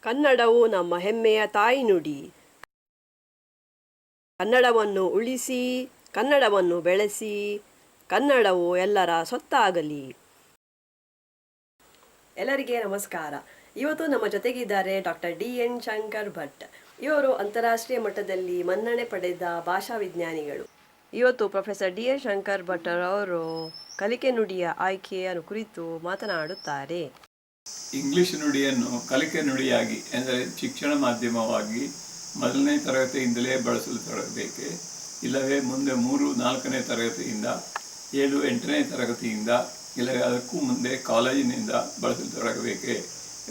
ಕನ್ನಡವು ನಮ್ಮ ಹೆಮ್ಮೆಯ ತಾಯ್ನುಡಿ. ಕನ್ನಡವನ್ನು ಉಳಿಸಿ, ಕನ್ನಡವನ್ನು ಬೆಳೆಸಿ, ಕನ್ನಡವು ಎಲ್ಲರ ಸೊತ್ತಾಗಲಿ. ಎಲ್ಲರಿಗೆ ನಮಸ್ಕಾರ. ಇವತ್ತು ನಮ್ಮ ಜೊತೆಗಿದ್ದಾರೆ ಡಾಕ್ಟರ್ DN ಶಂಕರ್ ಭಟ್. ಇವರು ಅಂತಾರಾಷ್ಟ್ರೀಯ ಮಟ್ಟದಲ್ಲಿ ಮನ್ನಣೆ ಪಡೆದ ಭಾಷಾ ವಿಜ್ಞಾನಿಗಳು. ಇವತ್ತು ಪ್ರೊಫೆಸರ್ DN ಶಂಕರ್ ಭಟ್ ಅವರು ಕಲಿಕೆ ನುಡಿಯ ಆಯ್ಕೆಯ ಕುರಿತು ಮಾತನಾಡುತ್ತಾರೆ. ಇಂಗ್ಲಿಷ್ ನುಡಿಯನ್ನು ಕಲಿಕೆ ನುಡಿಯಾಗಿ ಎಂದರೆ ಶಿಕ್ಷಣ ಮಾಧ್ಯಮವಾಗಿ ಮೊದಲನೇ ತರಗತಿಯಿಂದಲೇ ಬಳಸಲು ತೊಡಗಬೇಕೆ, ಇಲ್ಲವೇ ಮುಂದೆ 3-4ನೇ ತರಗತಿಯಿಂದ 7-8ನೇ ತರಗತಿಯಿಂದ ಇಲ್ಲವೇ ಅದಕ್ಕೂ ಮುಂದೆ ಕಾಲೇಜಿನಿಂದ ಬಳಸಲು ತೊಡಗಬೇಕೆ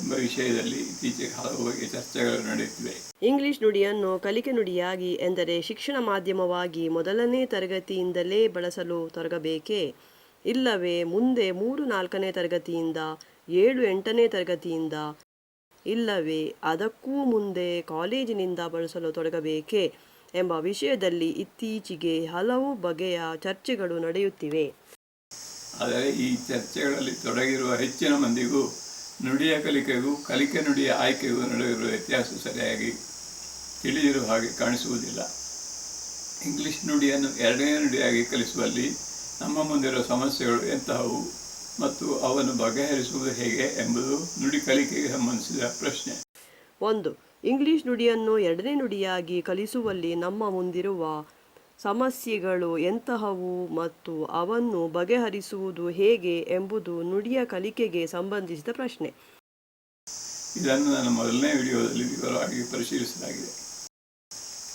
ಎಂಬ ವಿಷಯದಲ್ಲಿ ಇತ್ತೀಚೆಗೆ ಹಲವು ಬಗೆಯ ಚರ್ಚೆಗಳು ನಡೆಯುತ್ತಿವೆ. ಇಂಗ್ಲಿಷ್ ನುಡಿಯನ್ನು ಕಲಿಕೆ ನುಡಿಯಾಗಿ ಎಂದರೆ ಶಿಕ್ಷಣ ಮಾಧ್ಯಮವಾಗಿ ಮೊದಲನೇ ತರಗತಿಯಿಂದಲೇ ಬಳಸಲು ತೊಡಗಬೇಕೆ, ಇಲ್ಲವೇ ಮುಂದೆ 3-4ನೇ ತರಗತಿಯಿಂದ 7-8ನೇ ತರಗತಿಯಿಂದ ಇಲ್ಲವೇ ಅದಕ್ಕೂ ಮುಂದೆ ಕಾಲೇಜಿನಿಂದ ಬಳಸಲು ತೊಡಗಬೇಕೆ ಎಂಬ ವಿಷಯದಲ್ಲಿ ಇತ್ತೀಚೆಗೆ ಹಲವು ಬಗೆಯ ಚರ್ಚೆಗಳು ನಡೆಯುತ್ತಿವೆ. ಆದರೆ ಈ ಚರ್ಚೆಗಳಲ್ಲಿ ತೊಡಗಿರುವ ಹೆಚ್ಚಿನ ಮಂದಿಗೂ ನುಡಿಯ ಕಲಿಕೆಗೂ ಕಲಿಕೆ ನುಡಿಯ ಆಯ್ಕೆಗೂ ನಡುವಿರುವ ವ್ಯತ್ಯಾಸ ಸರಿಯಾಗಿ ತಿಳಿದಿರುವ ಹಾಗೆ ಕಾಣಿಸುವುದಿಲ್ಲ. ಇಂಗ್ಲಿಷ್ ನುಡಿಯನ್ನು ಎರಡನೇ ನುಡಿಯಾಗಿ ಕಲಿಸುವಲ್ಲಿ ನಮ್ಮ ಮುಂದಿರುವ ಸಮಸ್ಯೆಗಳು ಎಂತಹವು ಮತ್ತು ಅವನ್ನು ಬಗೆಹರಿಸುವುದು ಹೇಗೆ ಎಂಬುದು ನುಡಿ ಕಲಿಕೆಗೆ ಸಂಬಂಧಿಸಿದ ಪ್ರಶ್ನೆ. 1. ಇಂಗ್ಲಿಷ್ ನುಡಿಯನ್ನು ಎರಡನೇ ನುಡಿಯಾಗಿ ಕಲಿಸುವಲ್ಲಿ ನಮ್ಮ ಮುಂದಿರುವ ಸಮಸ್ಯೆಗಳು ಎಂತಹವು ಮತ್ತು ಅವನ್ನು ಬಗೆಹರಿಸುವುದು ಹೇಗೆ ಎಂಬುದು ನುಡಿಯ ಕಲಿಕೆಗೆ ಸಂಬಂಧಿಸಿದ ಪ್ರಶ್ನೆ. ಇದನ್ನು ನನ್ನ ಮೊದಲನೇ ವಿಡಿಯೋದಲ್ಲಿ ವಿವರವಾಗಿ ಪರಿಶೀಲಿಸಲಾಗಿದೆ.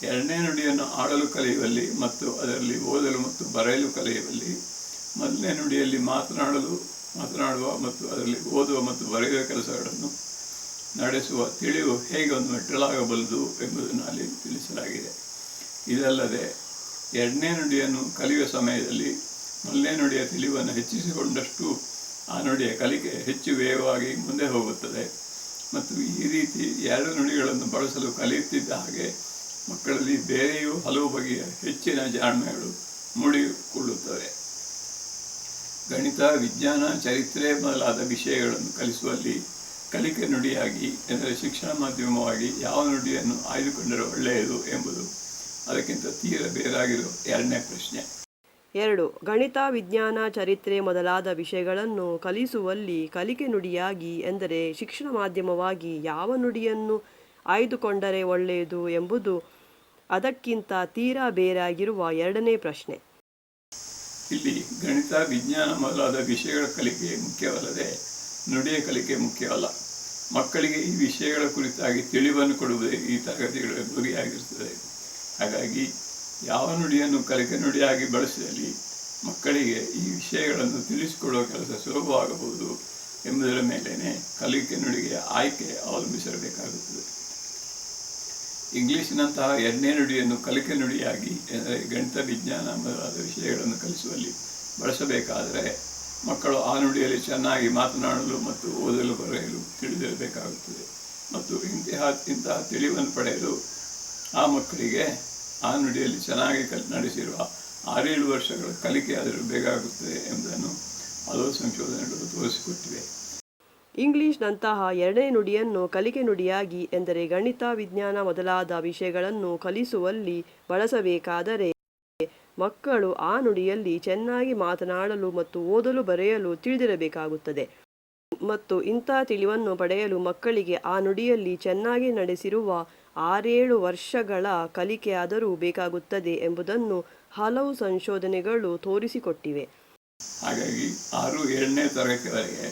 ಎರಡನೇ ನುಡಿಯನ್ನು ಆಡಲು ಕಲಿಯುವಲ್ಲಿ ಮತ್ತು ಅದರಲ್ಲಿ ಓದಲು ಮತ್ತು ಬರೆಯಲು ಕಲಿಯುವಲ್ಲಿ ಮೊದಲನೇ ನುಡಿಯಲ್ಲಿ ಮಾತನಾಡುವ ಮತ್ತು ಅದರಲ್ಲಿ ಓದುವ ಮತ್ತು ಬರೆಯುವ ಕೆಲಸಗಳನ್ನು ನಡೆಸುವ ತಿಳಿವು ಹೇಗೆ ಒಂದು ಮೆಟ್ಟಲಾಗಬಲ್ಲದು ಎಂಬುದನ್ನು ಅಲ್ಲಿ ತಿಳಿಸಲಾಗಿದೆ. ಇದಲ್ಲದೆ ಎರಡನೇ ನುಡಿಯನ್ನು ಕಲಿಯುವ ಸಮಯದಲ್ಲಿ ಮೊದಲನೇ ನುಡಿಯ ತಿಳಿವನ್ನು ಹೆಚ್ಚಿಸಿಕೊಂಡಷ್ಟು ಆ ನುಡಿಯ ಕಲಿಕೆ ಹೆಚ್ಚು ವೇಗವಾಗಿ ಮುಂದೆ ಹೋಗುತ್ತದೆ ಮತ್ತು ಈ ರೀತಿ ಎರಡು ನುಡಿಗಳನ್ನು ಬಳಸಲು ಕಲಿಯುತ್ತಿದ್ದ ಹಾಗೆ ಮಕ್ಕಳಲ್ಲಿ ಬೇರೆಯೂ ಹಲವು ಬಗೆಯ ಹೆಚ್ಚಿನ ಜಾಣ್ಮೆಗಳು ಮೂಡಿಕೊಳ್ಳುತ್ತವೆ. ಗಣಿತ, ವಿಜ್ಞಾನ, ಚರಿತ್ರೆ ಮೊದಲಾದ ವಿಷಯಗಳನ್ನು ಕಲಿಸುವಲ್ಲಿ ಕಲಿಕೆ ನುಡಿಯಾಗಿ ಎಂದರೆ ಶಿಕ್ಷಣ ಮಾಧ್ಯಮವಾಗಿ ಯಾವ ನುಡಿಯನ್ನು ಆಯ್ದುಕೊಂಡರೆ ಒಳ್ಳೆಯದು ಎಂಬುದು ಅದಕ್ಕಿಂತ ತೀರ ಬೇರಾಗಿರುವ ಎರಡನೇ ಪ್ರಶ್ನೆ. 2. ಗಣಿತ, ವಿಜ್ಞಾನ, ಚರಿತ್ರೆ ಮೊದಲಾದ ವಿಷಯಗಳನ್ನು ಕಲಿಸುವಲ್ಲಿ ಕಲಿಕೆ ನುಡಿಯಾಗಿ ಎಂದರೆ ಶಿಕ್ಷಣ ಮಾಧ್ಯಮವಾಗಿ ಯಾವ ನುಡಿಯನ್ನು ಆಯ್ದುಕೊಂಡರೆ ಒಳ್ಳೆಯದು ಎಂಬುದು ಅದಕ್ಕಿಂತ ತೀರಾ ಬೇರಾಗಿರುವ ಎರಡನೇ ಪ್ರಶ್ನೆ. ಇಲ್ಲಿ ಗಣಿತ, ವಿಜ್ಞಾನ ಮೊದಲಾದ ವಿಷಯಗಳ ಕಲಿಕೆ ಮುಖ್ಯವಲ್ಲದೆ ನುಡಿಯ ಕಲಿಕೆ ಮುಖ್ಯವಲ್ಲ. ಮಕ್ಕಳಿಗೆ ಈ ವಿಷಯಗಳ ಕುರಿತಾಗಿ ತಿಳಿವನ್ನು ಕೊಡುವುದೇ ಈ ತರಗತಿಗಳ ಗುರಿಯಾಗಿರುತ್ತದೆ. ಹಾಗಾಗಿ ಯಾವ ನುಡಿಯನ್ನು ಕಲಿಕೆ ನುಡಿಯಾಗಿ ಬಳಸಿದಲ್ಲಿ ಮಕ್ಕಳಿಗೆ ಈ ವಿಷಯಗಳನ್ನು ತಿಳಿಸಿಕೊಡುವ ಕೆಲಸ ಸುಲಭವಾಗಬಹುದು ಎಂಬುದರ ಮೇಲೇನೆ ಕಲಿಕೆ ನುಡಿಗೆ ಆಯ್ಕೆ ಅವಲಂಬಿಸಿರಬೇಕಾಗುತ್ತದೆ. ಇಂಗ್ಲಿಷಿನಂತಹ ಎರಡನೇ ನುಡಿಯನ್ನು ಕಲಿಕೆ ನುಡಿಯಾಗಿ ಎಂದರೆ ಗಣಿತ, ವಿಜ್ಞಾನ ಮೊದಲಾದ ವಿಷಯಗಳನ್ನು ಕಲಿಸುವಲ್ಲಿ ಬಳಸಬೇಕಾದರೆ ಮಕ್ಕಳು ಆ ನುಡಿಯಲ್ಲಿ ಚೆನ್ನಾಗಿ ಮಾತನಾಡಲು ಮತ್ತು ಓದಲು ಬರೆಯಲು ತಿಳಿದಿರಬೇಕಾಗುತ್ತದೆ ಮತ್ತು ಇಂತಹ ತಿಳಿವನ್ನು ಪಡೆಯಲು ಆ ಮಕ್ಕಳಿಗೆ ಆ ನುಡಿಯಲ್ಲಿ ಚೆನ್ನಾಗಿ ನಡೆಸಿರುವ 6-7 ವರ್ಷಗಳ ಕಲಿಕೆ ಆದರೂ ಬೇಕಾಗುತ್ತದೆ ಎಂಬುದನ್ನು ಹಲವು ಸಂಶೋಧನೆಗಳು ತೋರಿಸಿಕೊಟ್ಟಿವೆ. ಇಂಗ್ಲಿಷ್ನಂತಹ ಎರಡನೇ ನುಡಿಯನ್ನು ಕಲಿಕೆ ನುಡಿಯಾಗಿ ಎಂದರೆ ಗಣಿತ, ವಿಜ್ಞಾನ ಮೊದಲಾದ ವಿಷಯಗಳನ್ನು ಕಲಿಸುವಲ್ಲಿ ಬಳಸಬೇಕಾದರೆ ಮಕ್ಕಳು ಆ ನುಡಿಯಲ್ಲಿ ಚೆನ್ನಾಗಿ ಮಾತನಾಡಲು ಮತ್ತು ಓದಲು ಬರೆಯಲು ತಿಳಿದಿರಬೇಕಾಗುತ್ತದೆ ಮತ್ತು ಇಂಥ ತಿಳಿವನ್ನು ಪಡೆಯಲು ಮಕ್ಕಳಿಗೆ ಆ ನುಡಿಯಲ್ಲಿ ಚೆನ್ನಾಗಿ ನಡೆಸಿರುವ 6-7 ವರ್ಷಗಳ ಕಲಿಕೆಯಾದರೂ ಬೇಕಾಗುತ್ತದೆ ಎಂಬುದನ್ನು ಹಲವು ಸಂಶೋಧನೆಗಳು ತೋರಿಸಿಕೊಟ್ಟಿವೆ. ಹಾಗಾಗಿ 6-7ನೇ ತರಗತಿವರೆಗೆ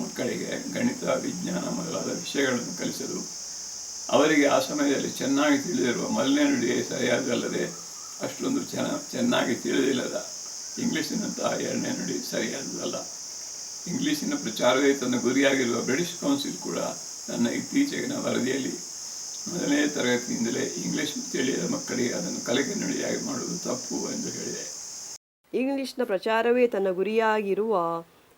ಮಕ್ಕಳಿಗೆ ಗಣಿತ, ವಿಜ್ಞಾನ ಮೊದಲಾದ ವಿಷಯಗಳನ್ನು ಕಲಿಸಲು ಅವರಿಗೆ ಆ ಸಮಯದಲ್ಲಿ ಚೆನ್ನಾಗಿ ತಿಳಿದಿರುವ ಮೊದಲನೇ ನುಡಿಯೇ ಸರಿಯಾದಲ್ಲದೆ ಅಷ್ಟೊಂದು ಚೆನ್ನಾಗಿ ತಿಳಿದಿಲ್ಲದ ಇಂಗ್ಲೀಷಿನಂತಹ ಎರಡನೇ ನುಡಿ ಸರಿಯಾದಲ್ಲ. ಇಂಗ್ಲೀಷಿನ ಪ್ರಚಾರವೇ ತನ್ನ ಗುರಿಯಾಗಿರುವ ಬ್ರಿಟಿಷ್ ಕೌನ್ಸಿಲ್ ಕೂಡ ತನ್ನ ಇತ್ತೀಚೆಗಿನ ವರದಿಯಲ್ಲಿ ಮೊದಲನೇ ತರಗತಿಯಿಂದಲೇ ಇಂಗ್ಲಿಷ್ ತಿಳಿಯದ ಮಕ್ಕಳಿಗೆ ಅದನ್ನು ಕಲಿಕೆ ನುಡಿಯಾಗಿ ಮಾಡುವುದು ತಪ್ಪು ಎಂದು ಹೇಳಿದೆ. ಇಂಗ್ಲಿಷ್ನ ಪ್ರಚಾರವೇ ತನ್ನ ಗುರಿಯಾಗಿರುವ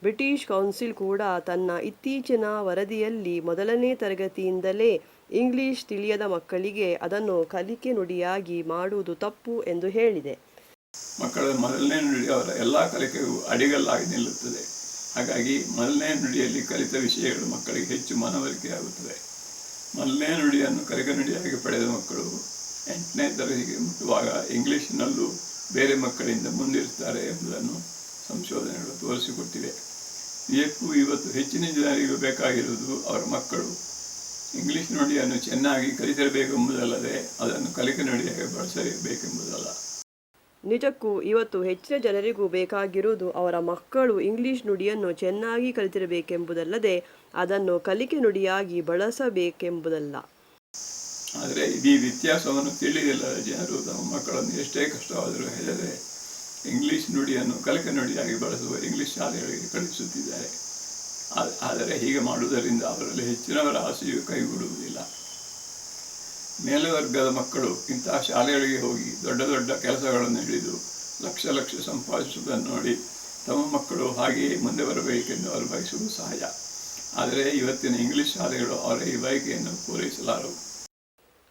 ಬ್ರಿಟಿಷ್ ಕೌನ್ಸಿಲ್ ಕೂಡ ತನ್ನ ಇತ್ತೀಚಿನ ವರದಿಯಲ್ಲಿ ಮೊದಲನೇ ತರಗತಿಯಿಂದಲೇ ಇಂಗ್ಲಿಷ್ ತಿಳಿಯದ ಮಕ್ಕಳಿಗೆ ಅದನ್ನು ಕಲಿಕೆ ನುಡಿಯಾಗಿ ಮಾಡುವುದು ತಪ್ಪು ಎಂದು ಹೇಳಿದೆ. ಮಕ್ಕಳ ಮೊದಲನೇ ನುಡಿ ಅವರ ಎಲ್ಲ ಕಲಿಕೆಗೂ ಅಡಿಗಲ್ಲಾಗಿ ನಿಲ್ಲುತ್ತದೆ. ಹಾಗಾಗಿ ಮೊದಲನೇ ನುಡಿಯಲ್ಲಿ ಕಲಿತ ವಿಷಯಗಳು ಮಕ್ಕಳಿಗೆ ಹೆಚ್ಚು ಮನವರಿಕೆಯಾಗುತ್ತದೆ. ಮೊದಲನೇ ನುಡಿಯನ್ನು ಕಲಿಕೆ ನುಡಿಯಾಗಿ ಪಡೆದ ಮಕ್ಕಳು 8ನೇ ತರಗತಿಗೆ ಮುಟ್ಟುವಾಗ ಇಂಗ್ಲೀಷ್ನಲ್ಲೂ ಬೇರೆ ಮಕ್ಕಳಿಂದ ಮುಂದಿರುತ್ತಾರೆ ಎಂಬುದನ್ನು ಸಂಶೋಧನೆಗಳು ತೋರಿಸಿಕೊಟ್ಟಿವೆ. ನಿಜಕ್ಕೂ ಇವತ್ತು ಹೆಚ್ಚಿನ ಜನರಿಗೂ ಬೇಕಾಗಿರುವುದು ಅವರ ಮಕ್ಕಳು ಇಂಗ್ಲೀಷ್ ನುಡಿಯನ್ನು ಚೆನ್ನಾಗಿ ಕಲಿತಿರಬೇಕೆಂಬುದಲ್ಲದೆ ಅದನ್ನು ಕಲಿಕೆ ನುಡಿಯಾಗಿ ಬಳಸಬೇಕೆಂಬುದಲ್ಲ. ನಿಜಕ್ಕೂ ಇವತ್ತು ಹೆಚ್ಚಿನ ಜನರಿಗೂ ಬೇಕಾಗಿರುವುದು ಅವರ ಮಕ್ಕಳು ಇಂಗ್ಲಿಷ್ ನುಡಿಯನ್ನು ಚೆನ್ನಾಗಿ ಕಲಿತಿರಬೇಕೆಂಬುದಲ್ಲದೆ ಅದನ್ನು ಕಲಿಕೆ ನುಡಿಯಾಗಿ ಬಳಸಬೇಕೆಂಬುದಲ್ಲ. ಆದರೆ ಈ ವ್ಯತ್ಯಾಸವನ್ನು ತಿಳಿದಿಲ್ಲದ ಜನರು ತಮ್ಮ ಮಕ್ಕಳನ್ನು ಎಷ್ಟೇ ಕಷ್ಟವಾದರೂ ಹೆದರದೆ ಇಂಗ್ಲೀಷ್ ನುಡಿಯನ್ನು ಕಲಿಕೆ ನುಡಿಯಾಗಿ ಬಳಸುವ ಇಂಗ್ಲೀಷ್ ಶಾಲೆಗಳಿಗೆ ಕಳಿಸುತ್ತಿದ್ದಾರೆ. ಆದರೆ ಹೀಗೆ ಮಾಡುವುದರಿಂದ ಅವರಲ್ಲಿ ಹೆಚ್ಚಿನವರ ಆಸೆಯು ಕೈಗೂಡುವುದಿಲ್ಲ. ಮೇಲ್ವರ್ಗದ ಮಕ್ಕಳು ಇಂತಹ ಶಾಲೆಗಳಿಗೆ ಹೋಗಿ ದೊಡ್ಡ ದೊಡ್ಡ ಕೆಲಸಗಳನ್ನು ಹಿಡಿದು ಲಕ್ಷ ಲಕ್ಷ ಸಂಪಾದಿಸುವುದನ್ನು ನೋಡಿ ತಮ್ಮ ಮಕ್ಕಳು ಹಾಗೆಯೇ ಮುಂದೆ ಬರಬೇಕೆಂದು ಅವರು ಬಯಸುವುದು ಸಹಜ. ಆದರೆ ಇವತ್ತಿನ ಇಂಗ್ಲಿಷ್ ಶಾಲೆಗಳು ಅವರ ಈ ಬಯಕೆಯನ್ನು ಪೂರೈಸಲಾರವು.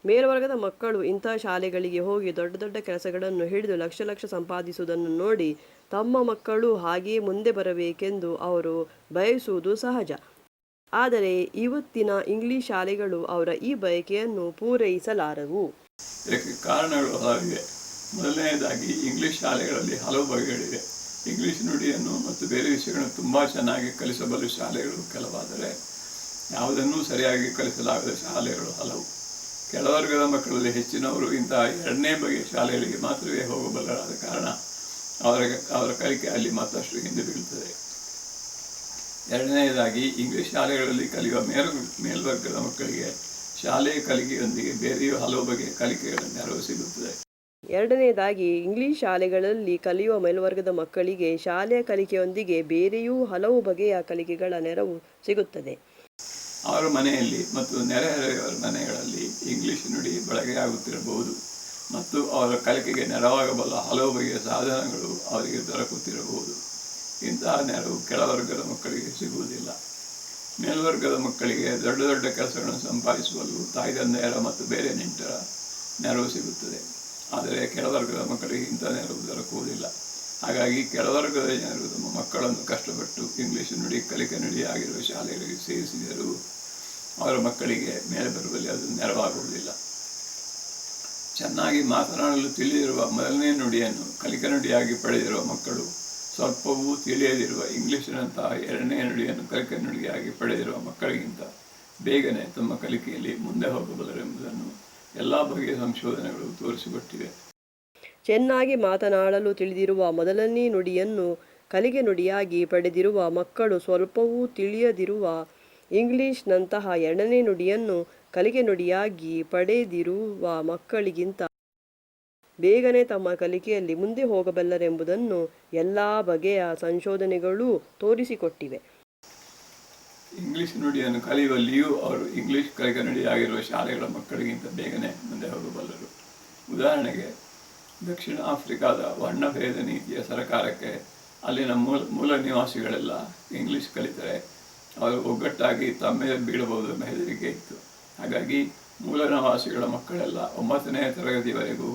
ಮೇಲ್ವರ್ಗದ ಮಕ್ಕಳು ಇಂತಹ ಶಾಲೆಗಳಿಗೆ ಹೋಗಿ ದೊಡ್ಡ ದೊಡ್ಡ ಕೆಲಸಗಳನ್ನು ಹಿಡಿದು ಲಕ್ಷ ಲಕ್ಷ ಸಂಪಾದಿಸುವುದನ್ನು ನೋಡಿ ತಮ್ಮ ಮಕ್ಕಳು ಹಾಗೆಯೇ ಮುಂದೆ ಬರಬೇಕೆಂದು ಅವರು ಬಯಸುವುದು ಸಹಜ. ಆದರೆ ಇವತ್ತಿನ ಇಂಗ್ಲಿಷ್ ಶಾಲೆಗಳು ಅವರ ಈ ಬಯಕೆಯನ್ನು ಪೂರೈಸಲಾರವು. ಇದಕ್ಕೆ ಕಾರಣಗಳು ಹಲವಿವೆ. ಮೊದಲನೆಯದಾಗಿ ಇಂಗ್ಲಿಷ್ ಶಾಲೆಗಳಲ್ಲಿ ಹಲವು ಬಗೆಗಳಿವೆ. ಇಂಗ್ಲಿಷ್ ನುಡಿಯನ್ನು ಮತ್ತು ಬೇರೆ ವಿಷಯಗಳನ್ನು ತುಂಬ ಚೆನ್ನಾಗಿ ಕಲಿಸಬಲ್ಲ ಶಾಲೆಗಳು ಕೆಲವಾದರೆ ಯಾವುದನ್ನೂ ಸರಿಯಾಗಿ ಕಲಿಸಲಾಗದ ಶಾಲೆಗಳು ಹಲವು. ಕೆಳವರ್ಗದ ಮಕ್ಕಳಲ್ಲಿ ಹೆಚ್ಚಿನವರು ಇಂತಹ 2ನೇ ಬಗೆಯ ಶಾಲೆಗಳಿಗೆ ಮಾತ್ರವೇ ಹೋಗಬಲ್ಲರಾದ ಕಾರಣ ಅವರ ಕಲಿಕೆ ಅಲ್ಲಿ ಮತ್ತಷ್ಟು ಹಿಂದೆ ಬೀಳುತ್ತದೆ. ಎರಡನೆಯದಾಗಿ ಇಂಗ್ಲಿಷ್ ಶಾಲೆಗಳಲ್ಲಿ ಕಲಿಯುವ ಮೇಲ್ವರ್ಗದ ಮಕ್ಕಳಿಗೆ ಶಾಲೆಯ ಕಲಿಕೆಯೊಂದಿಗೆ ಬೇರೆಯೂ ಹಲವು ಬಗೆಯ ಕಲಿಕೆಗಳ ನೆರವು ಸಿಗುತ್ತದೆ. ಎರಡನೆಯದಾಗಿ ಇಂಗ್ಲಿಷ್ ಶಾಲೆಗಳಲ್ಲಿ ಕಲಿಯುವ ಮೇಲ್ವರ್ಗದ ಮಕ್ಕಳಿಗೆ ಶಾಲೆಯ ಕಲಿಕೆಯೊಂದಿಗೆ ಬೇರೆಯೂ ಹಲವು ಬಗೆಯ ಕಲಿಕೆಗಳ ನೆರವು ಸಿಗುತ್ತದೆ. ಅವರ ಮನೆಯಲ್ಲಿ ಮತ್ತು ನೆರೆಹೊರೆಯವರ ಮನೆಗಳಲ್ಲಿ ಇಂಗ್ಲಿಷ್ ನುಡಿ ಬಳಕೆಯಾಗುತ್ತಿರಬಹುದು ಮತ್ತು ಅವರ ಕಲಿಕೆಗೆ ನೆರವಾಗಬಲ್ಲ ಹಲವು ಬಗೆಯ ಸಾಧನಗಳು ಅವರಿಗೆ ದೊರಕುತ್ತಿರಬಹುದು. ಇಂತಹ ನೆರವು ಕೆಳವರ್ಗದ ಮಕ್ಕಳಿಗೆ ಸಿಗುವುದಿಲ್ಲ. ಮೇಲ್ವರ್ಗದ ಮಕ್ಕಳಿಗೆ ದೊಡ್ಡ ದೊಡ್ಡ ಕೆಲಸಗಳನ್ನು ಸಂಪಾದಿಸುವಲ್ಲೂ ತಾಯಿ ತಂದೆಯರ ಮತ್ತು ಬೇರೆ ನೆಂಟರ ನೆರವು ಸಿಗುತ್ತದೆ. ಆದರೆ ಕೆಳವರ್ಗದ ಮಕ್ಕಳಿಗೆ ಇಂಥ ನೆರವು ದೊರಕುವುದಿಲ್ಲ. ಹಾಗಾಗಿ ಕೆಳವರ್ಗದ ಜನರು ತಮ್ಮ ಮಕ್ಕಳನ್ನು ಕಷ್ಟಪಟ್ಟು ಇಂಗ್ಲಿಷ್ ನುಡಿ ಕಲಿಕೆ ನುಡಿಯಾಗಿರುವ ಶಾಲೆಗಳಿಗೆ ಸೇರಿಸಿದರೂ ಅವರ ಮಕ್ಕಳಿಗೆ ಮೇಲೆ ಬರುವಲ್ಲಿ ಅದು ನೆರವಾಗುವುದಿಲ್ಲ. ಚೆನ್ನಾಗಿ ಮಾತನಾಡಲು ತಿಳಿದಿರುವ ಮೊದಲನೇ ನುಡಿಯನ್ನು ಕಲಿಕೆ ನುಡಿಯಾಗಿ ಪಡೆದಿರುವ ಮಕ್ಕಳು ಸ್ವಲ್ಪವೂ ತಿಳಿಯದಿರುವ ಇಂಗ್ಲಿಷಿನಂತಹ 2ನೇ ನುಡಿಯನ್ನು ಕಲಿಕೆ ನುಡಿಯಾಗಿ ಪಡೆದಿರುವ ಮಕ್ಕಳಿಗಿಂತ ಬೇಗನೆ ತಮ್ಮ ಕಲಿಕೆಯಲ್ಲಿ ಮುಂದೆ ಹೋಗಬಲ್ಲರೆಂಬುದನ್ನು ಎಲ್ಲ ಬಗೆಯ ಸಂಶೋಧನೆಗಳು ತೋರಿಸಿಕೊಟ್ಟಿವೆ. ಚೆನ್ನಾಗಿ ಮಾತನಾಡಲು ತಿಳಿದಿರುವ ಮೊದಲನೇ ನುಡಿಯನ್ನು ಕಲಿಕೆ ನುಡಿಯಾಗಿ ಪಡೆದಿರುವ ಮಕ್ಕಳು ಸ್ವಲ್ಪವೂ ತಿಳಿಯದಿರುವ ಇಂಗ್ಲಿಷ್ನಂತಹ 2ನೇ ನುಡಿಯನ್ನು ಕಲಿಕೆ ನುಡಿಯಾಗಿ ಪಡೆದಿರುವ ಮಕ್ಕಳಿಗಿಂತ ಬೇಗನೆ ತಮ್ಮ ಕಲಿಕೆಯಲ್ಲಿ ಮುಂದೆ ಹೋಗಬಲ್ಲರೆಂಬುದನ್ನು ಎಲ್ಲ ಬಗೆಯ ಸಂಶೋಧನೆಗಳೂ ತೋರಿಸಿಕೊಟ್ಟಿವೆ. ಇಂಗ್ಲಿಷ್ ನುಡಿಯನ್ನು ಕಲಿಯುವಲ್ಲಿಯೂ ಅವರು ಇಂಗ್ಲಿಷ್ ಕಲಿಕೆ ನುಡಿಯಾಗಿರುವ ಶಾಲೆಗಳ ಮಕ್ಕಳಿಗಿಂತ ಬೇಗನೆ ಮುಂದೆ ಹೋಗಬಲ್ಲರು. ಉದಾಹರಣೆಗೆ ದಕ್ಷಿಣ ಆಫ್ರಿಕಾದ ವರ್ಣಭೇದ ನೀತಿಯ ಸರಕಾರಕ್ಕೆ ಅಲ್ಲಿನ ಮೂಲ ನಿವಾಸಿಗಳೆಲ್ಲ ಇಂಗ್ಲಿಷ್ ಕಲಿತರೆ ಅವರು ಒಗ್ಗಟ್ಟಾಗಿ ತಮ್ಮ ಬೀಳಬಹುದು ಎಂಬ ಹೆದರಿಕೆ ಇತ್ತು. ಹಾಗಾಗಿ ಮೂಲ ನಿವಾಸಿಗಳ ಮಕ್ಕಳೆಲ್ಲ 9ನೇ ತರಗತಿವರೆಗೂ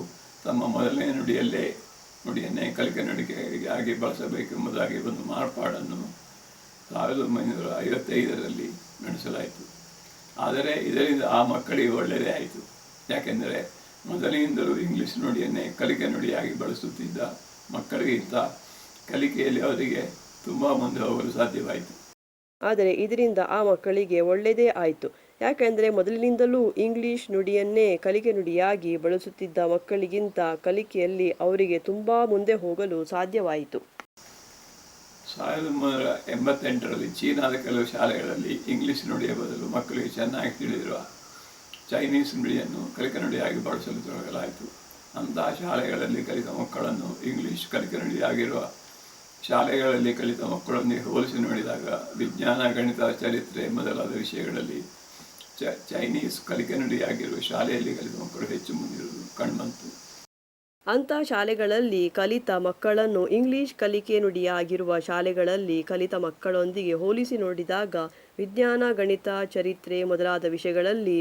ತಮ್ಮ ಮೊದಲನೇ ನುಡಿಯನ್ನೇ ಕಲಿಕೆ ನುಡಿಯಾಗಿ ಬಳಸಬೇಕೆಂಬುದಾಗಿ ಒಂದು ಮಾರ್ಪಾಡನ್ನು 1955ರಲ್ಲಿ ನಡೆಸಲಾಯಿತು. ಆದರೆ ಇದರಿಂದ ಆ ಮಕ್ಕಳಿಗೆ ಒಳ್ಳೆಯದೇ ಆಯಿತು. ಯಾಕೆಂದರೆ ಮೊದಲಿನಿಂದಲೂ ಇಂಗ್ಲಿಷ್ ನುಡಿಯನ್ನೇ ಕಲಿಕೆ ನುಡಿಯಾಗಿ ಬಳಸುತ್ತಿದ್ದ ಮಕ್ಕಳಿಗಿಂತ ಕಲಿಕೆಯಲ್ಲಿ ಅವರಿಗೆ ತುಂಬ ಮುಂದೆ ಹೋಗಲು ಸಾಧ್ಯವಾಯಿತು. ಆದರೆ ಇದರಿಂದ ಆ ಮಕ್ಕಳಿಗೆ ಒಳ್ಳೆಯದೇ ಆಯಿತು. ಯಾಕೆಂದರೆ ಮೊದಲಿನಿಂದಲೂ ಇಂಗ್ಲಿಷ್ ನುಡಿಯನ್ನೇ ಕಲಿಕೆ ನುಡಿಯಾಗಿ ಬಳಸುತ್ತಿದ್ದ ಮಕ್ಕಳಿಗಿಂತ ಕಲಿಕೆಯಲ್ಲಿ ಅವರಿಗೆ ತುಂಬ ಮುಂದೆ ಹೋಗಲು ಸಾಧ್ಯವಾಯಿತು. 1988ರಲ್ಲಿ ಚೀನಾದ ಕೆಲವು ಶಾಲೆಗಳಲ್ಲಿ ಇಂಗ್ಲಿಷ್ ನುಡಿಯ ಬದಲು ಮಕ್ಕಳಿಗೆ ಚೆನ್ನಾಗಿ ತಿಳಿದಿರುವ ಚೈನೀಸ್ ನುಡಿಯನ್ನು ಕಲಿಕೆ ನುಡಿಯಾಗಿ ಬಳಸಲು ತೊಡಗಲಾಯಿತು. ಅಂತಹ ಶಾಲೆಗಳಲ್ಲಿ ಕಲಿತ ಮಕ್ಕಳನ್ನು ಇಂಗ್ಲಿಷ್ ಕಲಿಕೆ ನುಡಿಯಾಗಿರುವ ಶಾಲೆಗಳಲ್ಲಿ ಕಲಿತ ಮಕ್ಕಳೊಂದಿಗೆ ಹೋಲಿಸಿ ನೋಡಿದಾಗ ವಿಜ್ಞಾನ, ಗಣಿತ, ಚರಿತ್ರೆ ಮೊದಲಾದ ವಿಷಯಗಳಲ್ಲಿ ಚೈನೀಸ್ ಕಲಿಕೆ ನುಡಿಯಾಗಿರುವ ಶಾಲೆಯಲ್ಲಿ ಕಲಿತ ಮಕ್ಕಳು ಹೆಚ್ಚು ಮುಂದಿರುವುದು ಕಂಡುಬಂತು. ಅಂಥ ಶಾಲೆಗಳಲ್ಲಿ ಕಲಿತ ಮಕ್ಕಳನ್ನು ಇಂಗ್ಲಿಷ್ ಕಲಿಕೆ ನುಡಿಯಾಗಿರುವ ಶಾಲೆಗಳಲ್ಲಿ ಕಲಿತ ಮಕ್ಕಳೊಂದಿಗೆ ಹೋಲಿಸಿ ನೋಡಿದಾಗ ವಿಜ್ಞಾನ, ಗಣಿತ, ಚರಿತ್ರೆ ಮೊದಲಾದ ವಿಷಯಗಳಲ್ಲಿ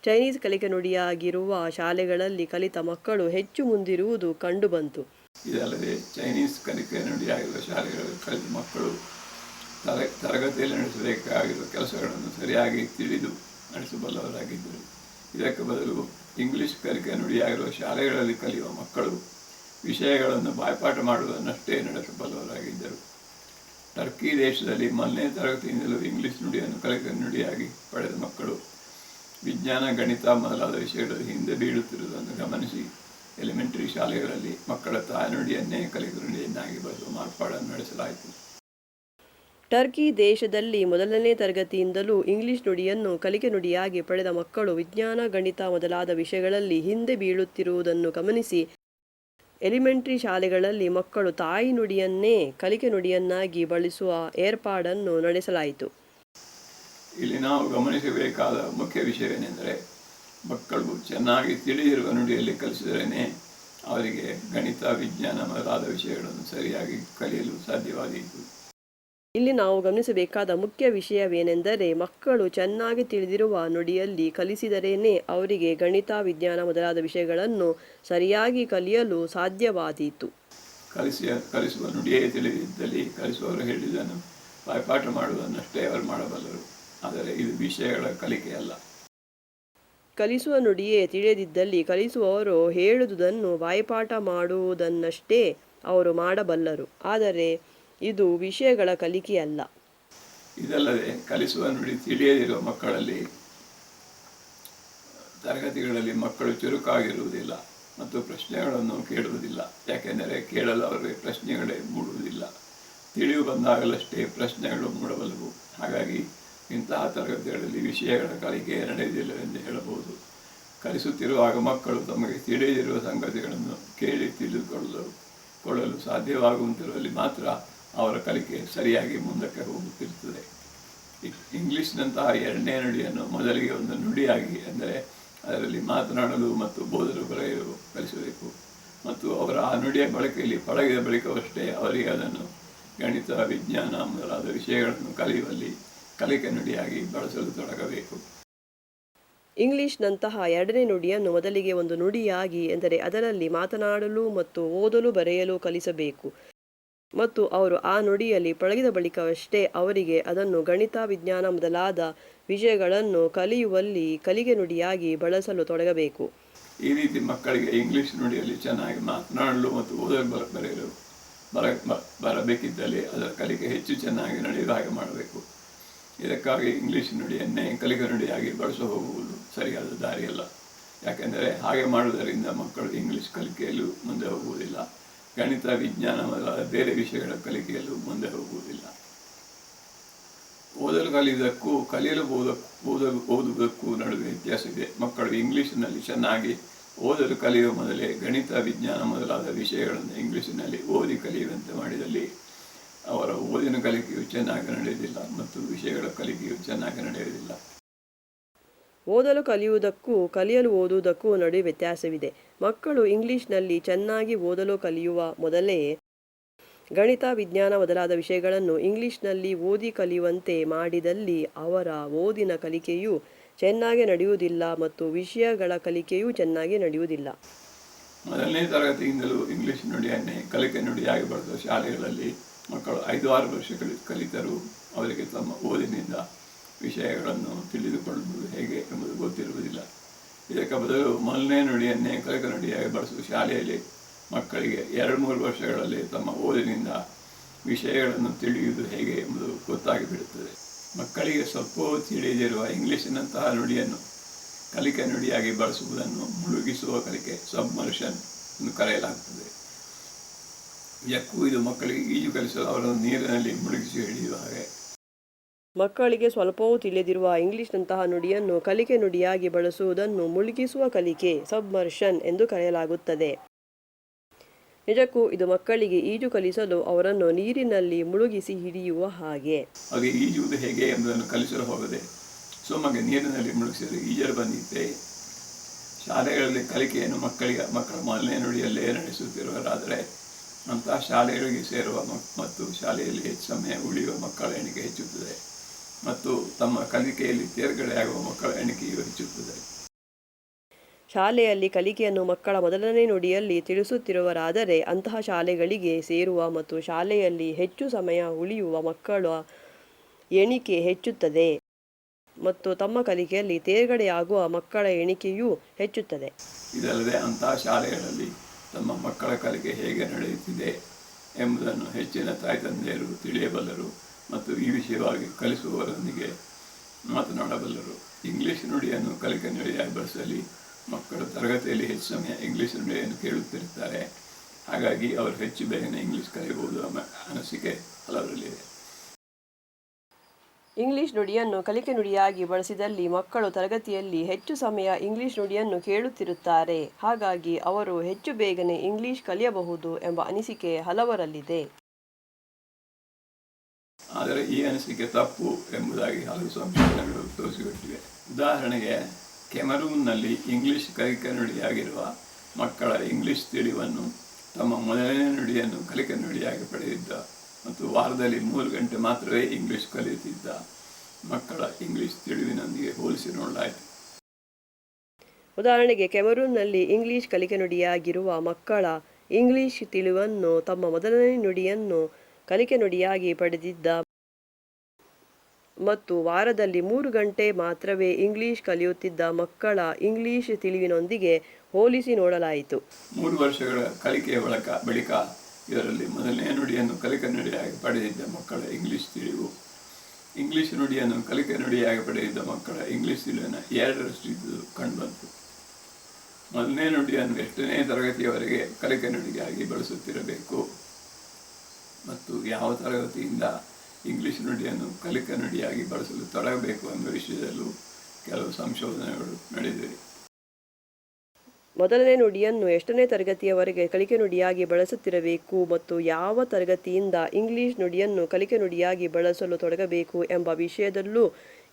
ಚೈನೀಸ್ ಕಲಿಕೆ ನುಡಿಯಾಗಿರುವ ಶಾಲೆಗಳಲ್ಲಿ ಕಲಿತ ಮಕ್ಕಳು ಹೆಚ್ಚು ಮುಂದಿರುವುದು ಕಂಡುಬಂತು. ಇದಲ್ಲದೆ ಚೈನೀಸ್ ಕಲಿಕೆ ನುಡಿಯಾಗಿರುವ ಶಾಲೆಗಳಲ್ಲಿ ಕಲಿತ ಮಕ್ಕಳು ತರಗತಿಯಲ್ಲಿ ನಡೆಸಬೇಕಾಗಿರುವ ಕೆಲಸಗಳನ್ನು ಸರಿಯಾಗಿ ತಿಳಿದು ನಡೆಸಬಲ್ಲವರಾಗಿದ್ದರು. ಇದಕ್ಕೆ ಬದಲು ಇಂಗ್ಲಿಷ್ ಕಲಿಕೆ ನುಡಿಯಾಗಿರುವ ಶಾಲೆಗಳಲ್ಲಿ ಕಲಿಯುವ ಮಕ್ಕಳು ವಿಷಯಗಳನ್ನು ಬಾಯ್ಪಾಠ ಮಾಡುವುದನ್ನಷ್ಟೇ ನಡೆಸಬಲ್ಲವರಾಗಿದ್ದರು. ಟರ್ಕಿ ದೇಶದಲ್ಲಿ 1ನೇ ತರಗತಿಯಿಂದಲೂ ಇಂಗ್ಲಿಷ್ ನುಡಿಯನ್ನು ಕಲಿಕೆ ನುಡಿಯಾಗಿ ಪಡೆದ ಮಕ್ಕಳು ವಿಜ್ಞಾನ, ಗಣಿತ ಮೊದಲಾದ ವಿಷಯಗಳಲ್ಲಿ ಹಿಂದೆ ಬೀಳುತ್ತಿರುವುದನ್ನು ಗಮನಿಸಿ ಎಲಿಮೆಂಟರಿ ಶಾಲೆಗಳಲ್ಲಿ ಮಕ್ಕಳ ತಾಯ್ನುಡಿಯನ್ನೇ ಕಲಿಕೆ ನುಡಿಯನ್ನಾಗಿ ಬಳಸುವ ಮಾರ್ಪಾಡನ್ನು ನಡೆಸಲಾಯಿತು. ಟರ್ಕಿ ದೇಶದಲ್ಲಿ 1ನೇ ತರಗತಿಯಿಂದಲೂ ಇಂಗ್ಲಿಷ್ ನುಡಿಯನ್ನು ಕಲಿಕೆ ನುಡಿಯಾಗಿ ಪಡೆದ ಮಕ್ಕಳು ವಿಜ್ಞಾನ, ಗಣಿತ ಮೊದಲಾದ ವಿಷಯಗಳಲ್ಲಿ ಹಿಂದೆ ಬೀಳುತ್ತಿರುವುದನ್ನು ಗಮನಿಸಿ ಎಲಿಮೆಂಟರಿ ಶಾಲೆಗಳಲ್ಲಿ ಮಕ್ಕಳು ತಾಯಿ ನುಡಿಯನ್ನೇ ಕಲಿಕೆ ನುಡಿಯನ್ನಾಗಿ ಬಳಸುವ ಏರ್ಪಾಡನ್ನು ನಡೆಸಲಾಯಿತು. ಇಲ್ಲಿ ನಾವು ಗಮನಿಸಬೇಕಾದ ಮುಖ್ಯ ವಿಷಯವೇನೆಂದರೆ, ಮಕ್ಕಳು ಚೆನ್ನಾಗಿ ತಿಳಿದಿರುವ ನುಡಿಯಲ್ಲಿ ಕಲಿಸಿದರೇನೆ ಅವರಿಗೆ ಗಣಿತ, ವಿಜ್ಞಾನ ಮೊದಲಾದ ವಿಷಯಗಳನ್ನು ಸರಿಯಾಗಿ ಕಲಿಯಲು ಸಾಧ್ಯವಾದೀತು. ಇಲ್ಲಿ ನಾವು ಗಮನಿಸಬೇಕಾದ ಮುಖ್ಯ ವಿಷಯವೇನೆಂದರೆ, ಮಕ್ಕಳು ಚೆನ್ನಾಗಿ ತಿಳಿದಿರುವ ನುಡಿಯಲ್ಲಿ ಕಲಿಸಿದರೇನೆ ಅವರಿಗೆ ಗಣಿತ, ವಿಜ್ಞಾನ ಮೊದಲಾದ ವಿಷಯಗಳನ್ನು ಸರಿಯಾಗಿ ಕಲಿಯಲು ಸಾಧ್ಯವಾದೀತು. ಕಲಿಸುವ ನುಡಿಯೇ ತಿಳಿದಿದ್ದಲ್ಲಿ ಕಲಿಸುವವರು ಹೇಳಿದ್ದನ್ನು ಬಾಯ್ಪಾಠ ಮಾಡುವುದನ್ನಷ್ಟೇ ಅವರು ಮಾಡಬಲ್ಲರು. ಆದರೆ ಇದು ವಿಷಯಗಳ ಕಲಿಕೆಯಲ್ಲ. ಕಲಿಸುವ ನುಡಿಯೇ ತಿಳಿಯದಿದ್ದಲ್ಲಿ ಕಲಿಸುವವರು ಹೇಳುವುದನ್ನು ಬಾಯ್ಪಾಠ ಮಾಡುವುದನ್ನಷ್ಟೇ ಅವರು ಮಾಡಬಲ್ಲರು. ಆದರೆ ಇದು ವಿಷಯಗಳ ಕಲಿಕೆಯಲ್ಲ. ಇದಲ್ಲದೆ ಕಲಿಸುವ ನುಡಿ ತಿಳಿಯದಿರುವ ಮಕ್ಕಳಲ್ಲಿ ತರಗತಿಗಳಲ್ಲಿ ಮಕ್ಕಳು ಚುರುಕಾಗಿರುವುದಿಲ್ಲ ಮತ್ತು ಪ್ರಶ್ನೆಗಳನ್ನು ಕೇಳುವುದಿಲ್ಲ. ಯಾಕೆಂದರೆ ಕೇಳಲು ಅವರಿಗೆ ಪ್ರಶ್ನೆಗಳೇ ಮೂಡುವುದಿಲ್ಲ. ತಿಳಿವು ಬಂದಾಗಲಷ್ಟೇ ಪ್ರಶ್ನೆಗಳು ಮೂಡಬಲ್ಲವು. ಹಾಗಾಗಿ ಇಂತಹ ತರಗತಿಗಳಲ್ಲಿ ವಿಷಯಗಳ ಕಲಿಕೆ ನಡೆಯುವುದಿಲ್ಲವೆಂದು ಹೇಳಬಹುದು. ಕಲಿಸುತ್ತಿರುವಾಗ ಮಕ್ಕಳು ತಮಗೆ ತಿಳಿಯದಿರುವ ಸಂಗತಿಗಳನ್ನು ಕೇಳಿ ತಿಳಿದುಕೊಳ್ಳಲು ಸಾಧ್ಯವಾಗುವಂತಿರುವಲ್ಲಿ ಮಾತ್ರ ಅವರ ಕಲಿಕೆ ಸರಿಯಾಗಿ ಮುಂದಕ್ಕೆ ಹೋಗುತ್ತಿರುತ್ತದೆ. ಇಂಗ್ಲಿಷ್ನಂತಹ 2ನೇ ನುಡಿಯನ್ನು ಮೊದಲಿಗೆ ಒಂದು ನುಡಿಯಾಗಿ, ಅಂದರೆ ಅದರಲ್ಲಿ ಮಾತನಾಡಲು ಮತ್ತು ಓದಲು ಬರೆಯಲು ಕಲಿಸಬೇಕು ಮತ್ತು ಅವರ ಆ ನುಡಿಯ ಬಳಕೆಯಲ್ಲಿ ಪಳಗಿದ ಬಳಿಕವಷ್ಟೇ ಅವರಿಗೆ ಅದನ್ನು ಗಣಿತ, ವಿಜ್ಞಾನ ಮೊದಲಾದ ವಿಷಯಗಳನ್ನು ಕಲಿಯುವಲ್ಲಿ ಕಲಿಕೆ ನುಡಿಯಾಗಿ ಬಳಸಲು ತೊಡಗಬೇಕು. ಇಂಗ್ಲಿಷ್ನಂತಹ 2ನೇ ನುಡಿಯನ್ನು ಮೊದಲಿಗೆ ಒಂದು ನುಡಿಯಾಗಿ, ಎಂದರೆ ಅದರಲ್ಲಿ ಮಾತನಾಡಲು ಮತ್ತು ಓದಲು ಬರೆಯಲು ಕಲಿಸಬೇಕು ಮತ್ತು ಅವರು ಆ ನುಡಿಯಲ್ಲಿ ಪಳಗಿದ ಬಳಿಕವಷ್ಟೇ ಅವರಿಗೆ ಅದನ್ನು ಗಣಿತ, ವಿಜ್ಞಾನ ಮೊದಲಾದ ವಿಷಯಗಳನ್ನು ಕಲಿಯುವಲ್ಲಿ ಕಲಿಕೆ ನುಡಿಯಾಗಿ ಬಳಸಲು ತೊಡಗಬೇಕು. ಈ ರೀತಿ ಮಕ್ಕಳಿಗೆ ಇಂಗ್ಲಿಷ್ ನುಡಿಯಲ್ಲಿ ಚೆನ್ನಾಗಿ ಮಾತನಾಡಲು ಮತ್ತು ಓದಲು ಬರೆಯಲು ಬರಬೇಕಿದ್ದಲ್ಲಿ ಅದರ ಕಲಿಕೆ ಹೆಚ್ಚು ಚೆನ್ನಾಗಿ ನಡೆಯುವ ಹಾಗೆ ಮಾಡಬೇಕು. ಇದಕ್ಕಾಗಿ ಇಂಗ್ಲಿಷ್ ನುಡಿಯನ್ನೇ ಕಲಿಕೆ ನುಡಿಯಾಗಿ ಬಳಸ ಹೋಗುವುದು ಸರಿಯಾದ ದಾರಿಯಲ್ಲ. ಯಾಕೆಂದರೆ ಹಾಗೆ ಮಾಡುವುದರಿಂದ ಮಕ್ಕಳು ಇಂಗ್ಲಿಷ್ ಕಲಿಕೆಯಲ್ಲೂ ಮುಂದೆ ಹೋಗುವುದಿಲ್ಲ, ಗಣಿತ, ವಿಜ್ಞಾನ ಮೊದಲಾದ ಬೇರೆ ವಿಷಯಗಳ ಕಲಿಕೆಯಲ್ಲೂ ಮುಂದೆ ಹೋಗುವುದಿಲ್ಲ. ಓದಲು ಕಲಿಯುವುದಕ್ಕೂ ಕಲಿಯಲು ಓದುವುದಕ್ಕೂ ನಡುವೆ ವ್ಯತ್ಯಾಸವಿದೆ. ಮಕ್ಕಳು ಇಂಗ್ಲಿಷಿನಲ್ಲಿ ಚೆನ್ನಾಗಿ ಓದಲು ಕಲಿಯುವ ಮೊದಲೇ ಗಣಿತ, ವಿಜ್ಞಾನ ಮೊದಲಾದ ವಿಷಯಗಳನ್ನು ಇಂಗ್ಲಿಷಿನಲ್ಲಿ ಓದಿ ಕಲಿಯುವಂತೆ ಮಾಡಿದಲ್ಲಿ ಅವರ ಓದಿನ ಕಲಿಕೆಯು ಚೆನ್ನಾಗಿ ನಡೆಯುವುದಿಲ್ಲ ಮತ್ತು ವಿಷಯಗಳ ಕಲಿಕೆಯು ಚೆನ್ನಾಗಿ ನಡೆಯುವುದಿಲ್ಲ. ಓದಲು ಕಲಿಯುವುದಕ್ಕೂ ಕಲಿಯಲು ಓದುವುದಕ್ಕೂ ನಡುವೆ ವ್ಯತ್ಯಾಸವಿದೆ. ಮಕ್ಕಳು ಇಂಗ್ಲಿಷ್ನಲ್ಲಿ ಚೆನ್ನಾಗಿ ಓದಲು ಕಲಿಯುವ ಮೊದಲೇ ಗಣಿತ, ವಿಜ್ಞಾನ ಮೊದಲಾದ ವಿಷಯಗಳನ್ನು ಇಂಗ್ಲಿಷ್ನಲ್ಲಿ ಓದಿ ಕಲಿಯುವಂತೆ ಮಾಡಿದಲ್ಲಿ ಅವರ ಓದಿನ ಕಲಿಕೆಯು ಚೆನ್ನಾಗಿ ನಡೆಯುವುದಿಲ್ಲ ಮತ್ತು ವಿಷಯಗಳ ಕಲಿಕೆಯೂ ಚೆನ್ನಾಗಿ ನಡೆಯುವುದಿಲ್ಲ. 1ನೇ ತರಗತಿಯಿಂದಲೂ ಇಂಗ್ಲಿಷ್ ನುಡಿಯನ್ನೇ ಕಲಿಕೆ ನುಡಿಯಾಗಿ ಬಳಸುವ ಶಾಲೆಗಳಲ್ಲಿ ಮಕ್ಕಳು 5-6 ವರ್ಷ ಕಲಿತರೂ ಅವರಿಗೆ ತಮ್ಮ ಓದಿನಿಂದ ವಿಷಯಗಳನ್ನು ತಿಳಿದುಕೊಳ್ಳುವುದು ಹೇಗೆ ಎಂಬುದು ಗೊತ್ತಿರುವುದಿಲ್ಲ. ಇದಕ್ಕೆ ಬದಲು 1ನೇ ನುಡಿಯನ್ನೇ ಕಲಿಕೆ ನುಡಿಯಾಗಿ ಬಳಸುವ ಶಾಲೆಯಲ್ಲಿ ಮಕ್ಕಳಿಗೆ 2-3 ವರ್ಷಗಳಲ್ಲಿ ತಮ್ಮ ಓದಿನಿಂದ ವಿಷಯಗಳನ್ನು ತಿಳಿಯುವುದು ಹೇಗೆ ಎಂಬುದು ಗೊತ್ತಾಗಿ ಬಿಡುತ್ತದೆ. ಮಕ್ಕಳಿಗೆ ಸ್ವಲ್ಪ ತಿಳಿದಿರುವ ಇಂಗ್ಲಿಷಿನಂತಹ ನುಡಿಯನ್ನು ಕಲಿಕೆ ನುಡಿಯಾಗಿ ಬಳಸುವುದನ್ನು ಮುಳುಗಿಸುವ ಕಲಿಕೆ, ಸಬ್ಮರ್ಷನ್ ಎಂದು ಕರೆಯಲಾಗುತ್ತದೆ. ಇದಕ್ಕೂ ಇದು ಮಕ್ಕಳಿಗೆ ಈಜು ಕಲಿಸಲು ಅವರನ್ನು ನೀರಿನಲ್ಲಿ ಮುಳುಗಿಸಿ ಹಿಡಿಯುವ ಹಾಗೆ. ಮಕ್ಕಳಿಗೆ ಸ್ವಲ್ಪವೂ ತಿಳಿದಿರುವ ಇಂಗ್ಲಿಷ್ನಂತಹ ನುಡಿಯನ್ನು ಕಲಿಕೆ ನುಡಿಯಾಗಿ ಬಳಸುವುದನ್ನು ಮುಳುಗಿಸುವ ಕಲಿಕೆ, ಸಬ್ಮರ್ಷನ್ ಎಂದು ಕರೆಯಲಾಗುತ್ತದೆ. ನಿಜಕ್ಕೂ ಇದು ಮಕ್ಕಳಿಗೆ ಈಜು ಕಲಿಸಲು ಅವರನ್ನು ನೀರಿನಲ್ಲಿ ಮುಳುಗಿಸಿ ಹಿಡಿಯುವ ಹಾಗೆ. ಹಾಗೆ ಈಜುವುದು ಹೇಗೆ ಎಂಬುದನ್ನು ಕಲಿಸಲು ಹೋಗದೆ ಸುಮ್ಮಗೆ ನೀರಿನಲ್ಲಿ ಮುಳುಗಿಸಲು ಈಜಲು ಬಂದಿದ್ದೆ. ಶಾಲೆಗಳಲ್ಲಿ ಕಲಿಕೆಯನ್ನು ಮಕ್ಕಳ 1ನೇ ನುಡಿಯಲ್ಲೇ ನಡೆಸುತ್ತಿರುವರಾದರೆ ಅಂತಹ ಶಾಲೆಗಳಿಗೆ ಸೇರುವ ಮತ್ತು ಶಾಲೆಯಲ್ಲಿ ಹೆಚ್ಚು ಸಮಯ ಉಳಿಯುವ ಮಕ್ಕಳ ಎಣಿಕೆ ಹೆಚ್ಚುತ್ತದೆ ಮತ್ತು ತಮ್ಮ ಕಲಿಕೆಯಲ್ಲಿ ತೇರ್ಗಡೆಯಾಗುವ ಮಕ್ಕಳ ಎಣಿಕೆಯೂ ಹೆಚ್ಚುತ್ತದೆ. ಶಾಲೆಯಲ್ಲಿ ಕಲಿಕೆಯನ್ನು ಮಕ್ಕಳ 1ನೇ ನುಡಿಯಲ್ಲಿ ತಿಳಿಸುತ್ತಿರುವರಾದರೆ ಅಂತಹ ಶಾಲೆಗಳಿಗೆ ಸೇರುವ ಮತ್ತು ಶಾಲೆಯಲ್ಲಿ ಹೆಚ್ಚು ಸಮಯ ಉಳಿಯುವ ಮಕ್ಕಳ ಎಣಿಕೆ ಹೆಚ್ಚುತ್ತದೆ ಮತ್ತು ತಮ್ಮ ಕಲಿಕೆಯಲ್ಲಿ ತೇರ್ಗಡೆಯಾಗುವ ಮಕ್ಕಳ ಎಣಿಕೆಯೂ ಹೆಚ್ಚುತ್ತದೆ. ಇದಲ್ಲದೆ ಅಂತಹ ಶಾಲೆಗಳಲ್ಲಿ ತಮ್ಮ ಮಕ್ಕಳ ಕಲಿಕೆ ಹೇಗೆ ನಡೆಯುತ್ತಿದೆ ಎಂಬುದನ್ನು ಹೆಚ್ಚಿನ ತಾಯಿ ತಂದೆಯರು ತಿಳಿಯಬಲ್ಲರು ಮತ್ತು ಈ ವಿಷಯವಾಗಿ ಕಲಿಸುವವರೊಂದಿಗೆ ಮಾತನಾಡಬಲ್ಲರು. ಇಂಗ್ಲಿಷ್ ನುಡಿಯನ್ನು ಕಲಿಕೆ ನುಡಿಯಾಗಿ ಬಳಸಲಿ ಮಕ್ಕಳು ತರಗತಿಯಲ್ಲಿ ಹೆಚ್ಚು ಸಮಯ ಇಂಗ್ಲಿಷ್ ನುಡಿಯನ್ನು ಕೇಳುತ್ತಿರುತ್ತಾರೆ. ಹಾಗಾಗಿ ಅವರು ಹೆಚ್ಚು ಬೇಗನೆ ಇಂಗ್ಲಿಷ್ ಕಲಿಯಬಹುದು ಎಂಬ ಅನಿಸಿಕೆ ಹಲವರಲ್ಲಿದೆ. ಇಂಗ್ಲಿಷ್ ನುಡಿಯನ್ನು ಕಲಿಕೆ ನುಡಿಯಾಗಿ ಬಳಸಿದಲ್ಲಿ ಮಕ್ಕಳು ತರಗತಿಯಲ್ಲಿ ಹೆಚ್ಚು ಸಮಯ ಇಂಗ್ಲಿಷ್ ನುಡಿಯನ್ನು ಕೇಳುತ್ತಿರುತ್ತಾರೆ. ಹಾಗಾಗಿ ಅವರು ಹೆಚ್ಚು ಬೇಗನೆ ಇಂಗ್ಲಿಷ್ ಕಲಿಯಬಹುದು ಎಂಬ ಅನಿಸಿಕೆ ಹಲವರಲ್ಲಿದೆ. ಆದರೆ ಈ ಅನಿಸಿಕೆ ತಪ್ಪು ಎಂಬುದಾಗಿ ಹಲವು ಸಂಶೋಧನೆಗಳು ತೋರಿಸಿಕೊಟ್ಟಿವೆ. ಉದಾಹರಣೆಗೆ ಕೆಮರೂನ್ನಲ್ಲಿ ಇಂಗ್ಲಿಷ್ ಕಲಿಕೆ ನುಡಿಯಾಗಿರುವ ಮಕ್ಕಳ ಇಂಗ್ಲಿಷ್ ತಿಳಿವನ್ನು ತಮ್ಮ ಮೊದಲನೇ ನುಡಿಯನ್ನು ಕಲಿಕೆ ನುಡಿಯಾಗಿ ಪಡೆದಿದ್ದ ಮತ್ತು ವಾರದಲ್ಲಿ 3 ಗಂಟೆ ಮಾತ್ರವೇ ಇಂಗ್ಲಿಷ್ ಕಲಿಯುತ್ತಿದ್ದ ಮಕ್ಕಳ ಇಂಗ್ಲಿಷ್ ತಿಳಿವಿನೊಂದಿಗೆ ಹೋಲಿಸಿ ನೋಡಲಾಯಿತು. ಉದಾಹರಣೆಗೆ ಕೆಮರೂನ್ನಲ್ಲಿ ಇಂಗ್ಲಿಷ್ ಕಲಿಕೆ ನುಡಿಯಾಗಿರುವ ಮಕ್ಕಳ ಇಂಗ್ಲಿಷ್ ತಿಳಿವನ್ನು ತಮ್ಮ ಮೊದಲನೇ ನುಡಿಯನ್ನು ಕಲಿಕೆ ನುಡಿಯಾಗಿ ಪಡೆದಿದ್ದ ಮತ್ತು ವಾರದಲ್ಲಿ 3 ಗಂಟೆ ಮಾತ್ರವೇ ಇಂಗ್ಲಿಷ್ ಕಲಿಯುತ್ತಿದ್ದ ಮಕ್ಕಳ ಇಂಗ್ಲಿಷ್ ತಿಳಿವಿನೊಂದಿಗೆ ಹೋಲಿಸಿ ನೋಡಲಾಯಿತು. 3 ವರ್ಷಗಳ ಕಲಿಕೆಯ ಬಳಿಕ ಇದರಲ್ಲಿ ಮೊದಲನೇ ನುಡಿಯನ್ನು ಕಲಿಕೆ ನುಡಿಯಾಗಿ ಪಡೆದಿದ್ದ ಮಕ್ಕಳ ಇಂಗ್ಲಿಷ್ ತಿಳಿವು ಇಂಗ್ಲಿಷ್ ನುಡಿಯನ್ನು ಕಲಿಕೆ ನುಡಿಯಾಗಿ ಪಡೆದಿದ್ದ ಮಕ್ಕಳ ಇಂಗ್ಲಿಷ್ ತಿಳಿವಿನ 2ರಷ್ಟು ಇದ್ದುದು ಕಂಡುಬಂತು. ಮೊದಲನೇ ನುಡಿಯನ್ನು ಎಷ್ಟನೇ ತರಗತಿಯವರೆಗೆ ಕಲಿಕೆ ನುಡಿಯಾಗಿ ಬಳಸುತ್ತಿರಬೇಕು ಮತ್ತು ಯಾವ ತರಗತಿಯಿಂದ ಇಂಗ್ಲಿಷ್ ನುಡಿಯನ್ನು ಕಲಿಕೆ ನುಡಿಯಾಗಿ ಬಳಸಲು ತೊಡಗಬೇಕು ಎಂಬ ವಿಷಯದಲ್ಲೂ ಕೆಲವು ಸಂಶೋಧನೆಗಳು ನಡೆದಿವೆ. ಮೊದಲನೇ ನುಡಿಯನ್ನು ಎಷ್ಟನೇ ತರಗತಿಯವರೆಗೆ ಕಲಿಕೆ ನುಡಿಯಾಗಿ ಬಳಸುತ್ತಿರಬೇಕು ಮತ್ತು ಯಾವ ತರಗತಿಯಿಂದ ಇಂಗ್ಲಿಷ್ ನುಡಿಯನ್ನು ಕಲಿಕೆ ನುಡಿಯಾಗಿ ಬಳಸಲು ತೊಡಗಬೇಕು ಎಂಬ ವಿಷಯದಲ್ಲೂ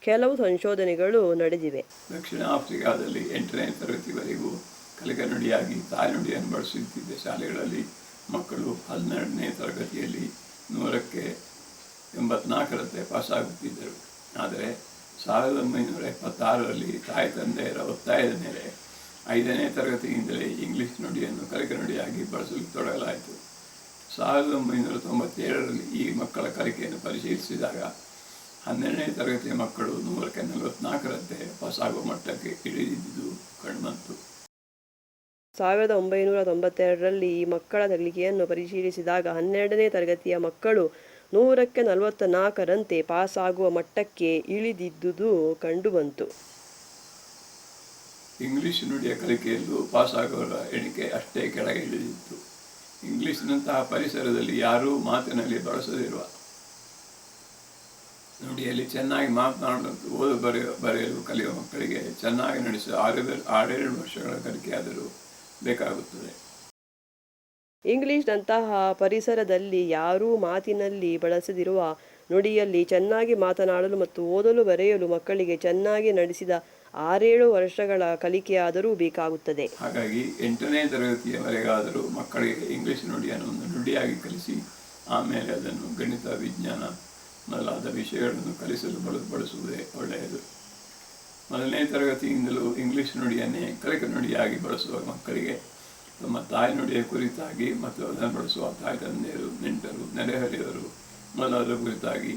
ಕೆಲವು ಸಂಶೋಧನೆಗಳು ನಡೆದಿವೆ. ದಕ್ಷಿಣ ಆಫ್ರಿಕಾದಲ್ಲಿ 8ನೇ ತರಗತಿವರೆಗೂ ಕಲಿಕೆ ನುಡಿಯಾಗಿ ತಾಯ್ನುಡಿಯನ್ನು ಬಳಸುತ್ತಿದ್ದ ಶಾಲೆಗಳಲ್ಲಿ ಮಕ್ಕಳು 12ನೇ ತರಗತಿಯಲ್ಲಿ 100ಕ್ಕೆ 84ರಂತೆ ಪಾಸಾಗುತ್ತಿದ್ದರು. ಆದರೆ 1976ರಲ್ಲಿ ತಾಯಿ ತಂದೆಯರ ಒತ್ತಾಯದ ಮೇಲೆ 5ನೇ ತರಗತಿಯಿಂದಲೇ ಇಂಗ್ಲಿಷ್ ನುಡಿಯನ್ನು ಕಲಿಕೆ ನುಡಿಯಾಗಿ ಬಳಸಲು ತೊಡಗಲಾಯಿತು. 1997ರಲ್ಲಿ ಈ ಮಕ್ಕಳ ಕಲಿಕೆಯನ್ನು ಪರಿಶೀಲಿಸಿದಾಗ 12ನೇ ತರಗತಿಯ ಮಕ್ಕಳು 100ಕ್ಕೆ 44ರಂತೆ ಪಾಸಾಗುವ ಮಟ್ಟಕ್ಕೆ ಇಳಿದಿದ್ದುದು ಕಂಡುಬಂತು. 1992ರಲ್ಲಿ ಈ ಮಕ್ಕಳ ಕಲಿಕೆಯನ್ನು ಪರಿಶೀಲಿಸಿದಾಗ 12ನೇ ತರಗತಿಯ ಮಕ್ಕಳು 100ಕ್ಕೆ 44ರಂತೆ ಪಾಸಾಗುವ ಮಟ್ಟಕ್ಕೆ ಇಳಿದಿದ್ದುದು ಕಂಡುಬಂತು. ಇಂಗ್ಲಿಷ್ ನುಡಿಯ ಕಲಿಕೆಯಲ್ಲೂ ಪಾಸಾಗುವವರ ಎಣಿಕೆ ಅಷ್ಟೇ ಕೆಳಗೆ ಇಳಿದಿತ್ತು. ಇಂಗ್ಲಿಷ್ನಂತಹ ಪರಿಸರದಲ್ಲಿ ಯಾರೂ ಮಾತಿನಲ್ಲಿ ಬಳಸದಿರುವ ನುಡಿಯಲ್ಲಿ ಚೆನ್ನಾಗಿ ಮಾತನಾಡುವಂಥ ಓದು ಬರೆಯಲು ಕಲಿಯುವ ಮಕ್ಕಳಿಗೆ ಚೆನ್ನಾಗಿ ನಡೆಸುವ 6 ವರ್ಷಗಳ ಕಲಿಕೆಯಾದರೂ ಬೇಕಾಗುತ್ತದೆ. ಇಂಗ್ಲಿಷ್ನಂತಹ ಪರಿಸರದಲ್ಲಿ ಯಾರೂ ಮಾತಿನಲ್ಲಿ ಬಳಸದಿರುವ ನುಡಿಯಲ್ಲಿ ಚೆನ್ನಾಗಿ ಮಾತನಾಡಲು ಮತ್ತು ಓದಲು ಬರೆಯಲು ಮಕ್ಕಳಿಗೆ ಚೆನ್ನಾಗಿ ನಡೆಸಿದ 6-7 ವರ್ಷಗಳ ಕಲಿಕೆಯಾದರೂ ಬೇಕಾಗುತ್ತದೆ. ಹಾಗಾಗಿ 8ನೇ ತರಗತಿಯವರೆಗಾದರೂ ಮಕ್ಕಳಿಗೆ ಇಂಗ್ಲಿಷ್ ನುಡಿಯನ್ನು ಒಂದು ನುಡಿಯಾಗಿ ಕಲಿಸಿ ಆಮೇಲೆ ಅದನ್ನು ಗಣಿತ, ವಿಜ್ಞಾನ ಮೊದಲಾದ ವಿಷಯಗಳನ್ನು ಕಲಿಸಲು ಬಳಸುವುದೇ ಒಳ್ಳೆಯದು. ಮೊದಲನೇ ತರಗತಿಯಿಂದಲೂ ಇಂಗ್ಲಿಷ್ ನುಡಿಯನ್ನೇ ಕಲಿಕೆ ನುಡಿಯಾಗಿ ಬಳಸುವ ಮಕ್ಕಳಿಗೆ ತಮ್ಮ ತಾಯಿ ನುಡಿಯ ಕುರಿತಾಗಿ ಮತ್ತು ಅದನ್ನು ಬಳಸುವ ತಾಯಿ ತಂದೆಯರು, ನೆಂಟರು, ನೆರೆಹೊರೆಯವರು ಮೊದಲಾದ ಕುರಿತಾಗಿ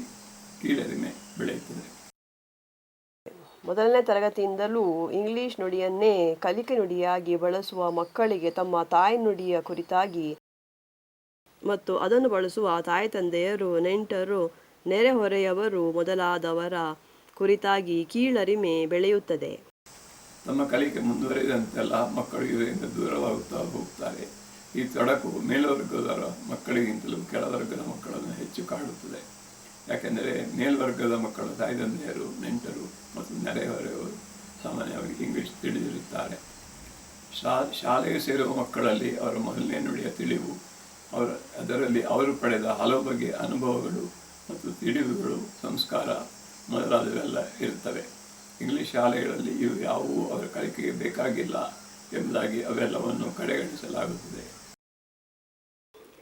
ಕೀಳರಿಮೆ ಬೆಳೆಯುತ್ತದೆ. ಮೊದಲನೇ ತರಗತಿಯಿಂದಲೂ ಇಂಗ್ಲಿಷ್ ನುಡಿಯನ್ನೇ ಕಲಿಕೆ ನುಡಿಯಾಗಿ ಬಳಸುವ ಮಕ್ಕಳಿಗೆ ತಮ್ಮ ತಾಯಿ ನುಡಿಯ ಕುರಿತಾಗಿ ಮತ್ತು ಅದನ್ನು ಬಳಸುವ ತಾಯಿ ತಂದೆಯರು, ನೆಂಟರು, ನೆರೆಹೊರೆಯವರು ಮೊದಲಾದವರ ಕುರಿತಾಗಿ ಕೀಳರಿಮೆ ಬೆಳೆಯುತ್ತದೆ. ತಮ್ಮ ಕಲಿಕೆ ಮುಂದುವರಿದಂತೆಲ್ಲ ಮಕ್ಕಳು ಇವರಿಂದ ದೂರವಾಗುತ್ತಾ ಹೋಗ್ತಾರೆ. ಈ ತೊಡಕು ಮೇಲ್ವರ್ಗದವರ ಮಕ್ಕಳಿಗಿಂತಲೂ ಕೆಳವರ್ಗದ ಮಕ್ಕಳನ್ನು ಹೆಚ್ಚು ಕಾಡುತ್ತದೆ. ಯಾಕೆಂದರೆ ಮೇಲ್ವರ್ಗದ ಮಕ್ಕಳ ತಾಯಿ ತಂದೆಯರು, ನೆಂಟರು ಮತ್ತು ನೆರೆಹೊರೆಯವರು ಸಾಮಾನ್ಯವಾಗಿ ಇಂಗ್ಲಿಷ್ ತಿಳಿದಿರುತ್ತಾರೆ. ಶಾಲೆಗೆ ಸೇರುವ ಮಕ್ಕಳಲ್ಲಿ ಅವರ ಮೊದಲನೇ ನುಡಿಯ ತಿಳಿವು, ಅದರಲ್ಲಿ ಅವರು ಪಡೆದ ಹಲವು ಬಗೆಯ ಅನುಭವಗಳು ಮತ್ತು ತಿಳಿವುಗಳು, ಸಂಸ್ಕಾರ ಮೊದಲಾದವೆಲ್ಲ ಇರುತ್ತವೆ. ಇಂಗ್ಲಿಷ್ ಶಾಲೆಗಳಲ್ಲಿ ಇವು ಯಾವುವು ಅವರ ಕಲಿಕೆಗೆ ಬೇಕಾಗಿಲ್ಲ ಎಂಬುದಾಗಿ ಅವೆಲ್ಲವನ್ನು ಕಡೆಗಣಿಸಲಾಗುತ್ತದೆ.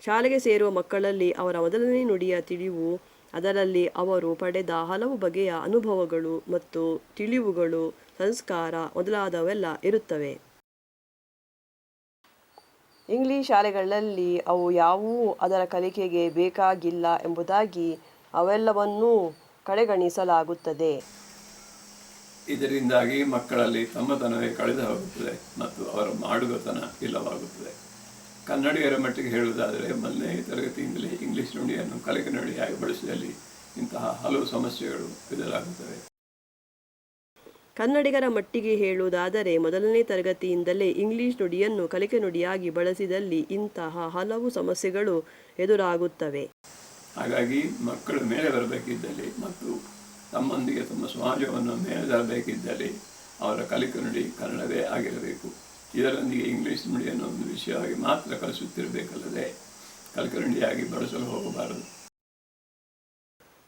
ಶಾಲೆಗೆ ಸೇರುವ ಮಕ್ಕಳಲ್ಲಿ ಅವರ ಮೊದಲನೇ ನುಡಿಯ ತಿಳಿವು, ಅದರಲ್ಲಿ ಅವರು ಪಡೆದ ಹಲವು ಬಗೆಯ ಅನುಭವಗಳು ಮತ್ತು ತಿಳಿವುಗಳು, ಸಂಸ್ಕಾರ ಮೊದಲಾದವೆಲ್ಲ ಇರುತ್ತವೆ. ಇಂಗ್ಲಿಷ್ ಶಾಲೆಗಳಲ್ಲಿ ಅವು ಯಾವುವು ಅದರ ಕಲಿಕೆಗೆ ಬೇಕಾಗಿಲ್ಲ ಎಂಬುದಾಗಿ ಅವೆಲ್ಲವನ್ನೂ ಕಡೆಗಣಿಸಲಾಗುತ್ತದೆ. ಇದರಿಂದಾಗಿ ಮಕ್ಕಳಲ್ಲಿ ತಮ್ಮತನವೇ ಕಳೆದು ಹೋಗುತ್ತದೆ ಮತ್ತು ಅವರ ಮಾಡುಗತನ ಇಲ್ಲವಾಗುತ್ತದೆ. ಕನ್ನಡಿಗರ ಮಟ್ಟಿಗೆ ಹೇಳುವುದಾದರೆ ಮೊದಲನೇ ತರಗತಿಯಿಂದಲೇ ಇಂಗ್ಲಿಷ್ ನುಡಿಯನ್ನು ಕಲಿಕೆ ನುಡಿಯಾಗಿ ಬಳಸಿದಲ್ಲಿ ಇಂತಹ ಹಲವು ಸಮಸ್ಯೆಗಳು ಎದುರಾಗುತ್ತವೆ. ಕನ್ನಡಿಗರ ಮಟ್ಟಿಗೆ ಹೇಳುವುದಾದರೆ ಮೊದಲನೇ ತರಗತಿಯಿಂದಲೇ ಇಂಗ್ಲಿಷ್ ನುಡಿಯನ್ನು ಕಲಿಕೆ ನುಡಿಯಾಗಿ ಬಳಸಿದಲ್ಲಿ ಇಂತಹ ಹಲವು ಸಮಸ್ಯೆಗಳು ಎದುರಾಗುತ್ತವೆ. ಹಾಗಾಗಿ ಮಕ್ಕಳು ಮೇಲೆ ಬರಬೇಕಿದ್ದಲ್ಲಿ ಮತ್ತು ತಮ್ಮೊಂದಿಗೆ ತಮ್ಮ ಸಮಾಜವನ್ನು ಮೇಲೆ ತರಬೇಕಿದ್ದಲ್ಲಿ ಅವರ ಕಲಿಕೆ ನುಡಿ ಕನ್ನಡವೇ ಆಗಿರಬೇಕು. ಇದರೊಂದಿಗೆ ಇಂಗ್ಲಿಷ್ ನುಡಿಯನ್ನು ಒಂದು ವಿಷಯವಾಗಿ ಮಾತ್ರ ಕಲಿಸುತ್ತಿರಬೇಕಲ್ಲದೆ ಕಲಿಕೆ ನುಡಿಯಾಗಿ ಬಳಸಲು ಹೋಗಬಾರದು.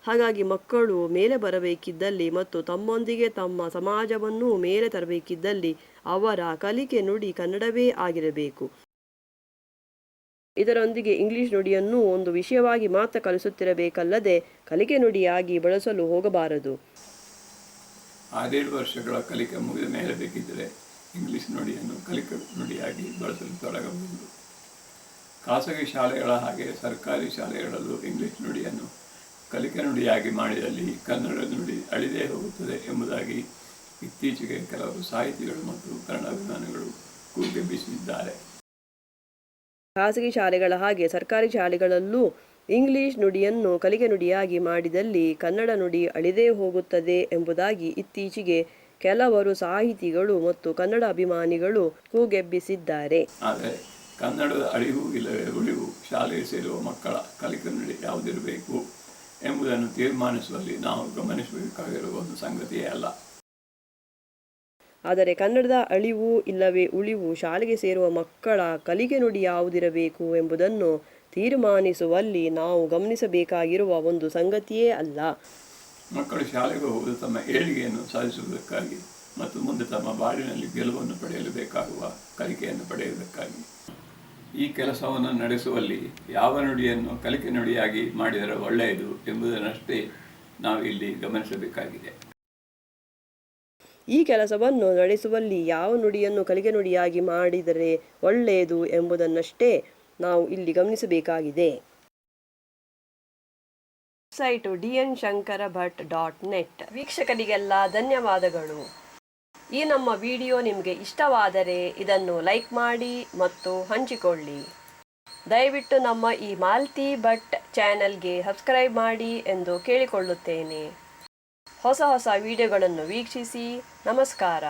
ಹಾಗಾಗಿ ಮಕ್ಕಳು ಮೇಲೆ ಬರಬೇಕಿದ್ದಲ್ಲಿ ಮತ್ತು ತಮ್ಮೊಂದಿಗೆ ತಮ್ಮ ಸಮಾಜವನ್ನು ಮೇಲೆ ತರಬೇಕಿದ್ದಲ್ಲಿ ಅವರ ಕಲಿಕೆ ನುಡಿ ಕನ್ನಡವೇ ಆಗಿರಬೇಕು. ಇದರೊಂದಿಗೆ ಇಂಗ್ಲಿಷ್ ನುಡಿಯನ್ನು ಒಂದು ವಿಷಯವಾಗಿ ಮಾತ್ರ ಕಲಿಸುತ್ತಿರಬೇಕಲ್ಲದೆ ಕಲಿಕೆ ನುಡಿಯಾಗಿ ಬಳಸಲು ಹೋಗಬಾರದು. 6-7 ವರ್ಷಗಳ ಕಲಿಕೆ ಮುಗಿದ ಮೇಲೆ ಬೇಕಿದ್ದರೆ ಇಂಗ್ಲಿಷ್ ನುಡಿಯನ್ನು ಕಲಿಕೆ ನುಡಿಯಾಗಿ ಬಳಸಲು ತೊಡಗಬಹುದು. ಖಾಸಗಿ ಶಾಲೆಗಳ ಹಾಗೆ ಸರ್ಕಾರಿ ಶಾಲೆಗಳಲ್ಲೂ ಇಂಗ್ಲಿಷ್ ನುಡಿಯನ್ನು ಕಲಿಕೆ ನುಡಿಯಾಗಿ ಮಾಡಿದಲ್ಲಿ ಕನ್ನಡ ನುಡಿ ಅಳಿದೇ ಹೋಗುತ್ತದೆ ಎಂಬುದಾಗಿ ಇತ್ತೀಚೆಗೆ ಕೆಲವರು ಸಾಹಿತಿಗಳು ಮತ್ತು ಕನ್ನಡ ಅಭಿಮಾನಿಗಳು ಕೂಗೆಬ್ಬಿಸಿದ್ದಾರೆ. ಖಾಸಗಿ ಶಾಲೆಗಳ ಹಾಗೆ ಸರ್ಕಾರಿ ಶಾಲೆಗಳಲ್ಲೂ ಇಂಗ್ಲಿಷ್ ನುಡಿಯನ್ನು ಕಲಿಕೆ ನುಡಿಯಾಗಿ ಮಾಡಿದಲ್ಲಿ ಕನ್ನಡ ನುಡಿ ಅಳಿದೇ ಹೋಗುತ್ತದೆ ಎಂಬುದಾಗಿ ಇತ್ತೀಚೆಗೆ ಕೆಲವರು ಸಾಹಿತಿಗಳು ಮತ್ತು ಕನ್ನಡ ಅಭಿಮಾನಿಗಳು ಕೂಗೆಬ್ಬಿಸಿದ್ದಾರೆ. ಆದರೆ ಕನ್ನಡದ ಅಳಿವು ಇಲ್ಲವೇ ಉಳಿವು ಶಾಲೆಗೆ ಸೇರುವ ಮಕ್ಕಳ ಕಲಿಕೆ ನುಡಿ ಯಾವುದಿರಬೇಕು ಎಂಬುದನ್ನು ತೀರ್ಮಾನಿಸುವಲ್ಲಿ ನಾವು ಗಮನಿಸಬೇಕಾಗಿರುವ ಒಂದು ಸಂಗತಿಯೇ ಅಲ್ಲ. ಆದರೆ ಕನ್ನಡದ ಅಳಿವು ಇಲ್ಲವೇ ಉಳಿವು ಶಾಲೆಗೆ ಸೇರುವ ಮಕ್ಕಳ ಕಲಿಕೆ ನುಡಿ ಯಾವುದಿರಬೇಕು ಎಂಬುದನ್ನು ತೀರ್ಮಾನಿಸುವಲ್ಲಿ ನಾವು ಗಮನಿಸಬೇಕಾಗಿರುವ ಒಂದು ಸಂಗತಿಯೇ ಅಲ್ಲ. ಮಕ್ಕಳು ಶಾಲೆಗೆ ಹೋಗುವುದು ತಮ್ಮ ಏಳಿಗೆಯನ್ನು ಸಾಧಿಸುವುದಕ್ಕಾಗಿ ಮತ್ತು ಮುಂದೆ ತಮ್ಮ ಬಾಳಿನಲ್ಲಿ ಗೆಲುವನ್ನು ಪಡೆಯಲು ಬೇಕಾಗುವ ಕಲಿಕೆಯನ್ನು ಪಡೆಯುವುದಕ್ಕಾಗಿ. ಈ ಕೆಲಸವನ್ನು ನಡೆಸುವಲ್ಲಿ ಯಾವ ನುಡಿಯನ್ನು ಕಲಿಕೆ ನುಡಿಯಾಗಿ ಮಾಡಿದರೆ ಒಳ್ಳೆಯದು ಎಂಬುದನ್ನಷ್ಟೇ ನಾವು ಇಲ್ಲಿ ಗಮನಿಸಬೇಕಾಗಿದೆ. ಈ ಕೆಲಸವನ್ನು ನಡೆಸುವಲ್ಲಿ ಯಾವ ನುಡಿಯನ್ನು ಕಲಿಕೆ ನುಡಿಯಾಗಿ ಮಾಡಿದರೆ ಒಳ್ಳೆಯದು ಎಂಬುದನ್ನಷ್ಟೇ ನಾವು ಇಲ್ಲಿ ಗಮನಿಸಬೇಕಾಗಿದೆ. Website dnshankarabhat.net. ವೀಕ್ಷಕರಿಗೆಲ್ಲ ಧನ್ಯವಾದಗಳು. ಈ ನಮ್ಮ ವಿಡಿಯೋ ನಿಮಗೆ ಇಷ್ಟವಾದರೆ ಇದನ್ನು ಲೈಕ್ ಮಾಡಿ ಮತ್ತು ಹಂಚಿಕೊಳ್ಳಿ. ದಯವಿಟ್ಟು ನಮ್ಮ ಈ ಮಾಲ್ತಿ ಭಟ್ ಚಾನೆಲ್ಗೆ ಸಬ್ಸ್ಕ್ರೈಬ್ ಮಾಡಿ ಎಂದು ಕೇಳಿಕೊಳ್ಳುತ್ತೇನೆ. ಹೊಸ ವಿಡಿಯೋಗಳನ್ನು ವೀಕ್ಷಿಸಿ. ನಮಸ್ಕಾರ.